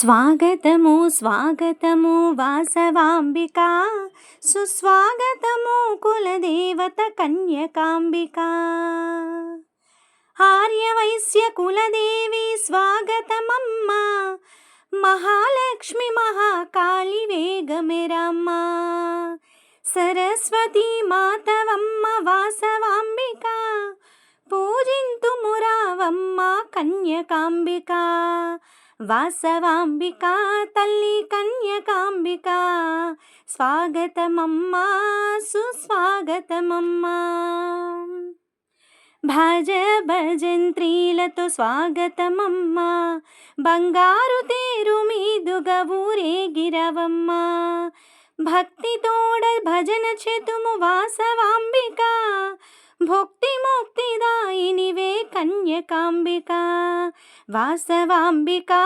స్వాగతము స్వాగతము వాసవాంబికా, సుస్వాగతము కులదేవత కన్యకాంబికా. ఆర్యవైశ్య కులదేవి స్వాగతమమ్మా, మహాలక్ష్మి మహాకాళి వేగమెరమ్మ. సరస్వతి మాతవమ్మ వాసవాంబికా, పూజింతుమురావమ్మ కన్యకాంబికా. వాసవాంబికా తల్లి కన్యకాంబికా, స్వాగతమమ్మా సుస్వాగతమమ్మా. భజ భజంత్రీలతో స్వాగతమమ్మా, బంగారు తేరు మీదుగా ఊరేగిరవమ్మా. భక్తితోడ భజన చేతుము వాసవాంబికా, భక్తి ముక్తిదాయినివే కన్యకాంబికా. వాసవాంబికా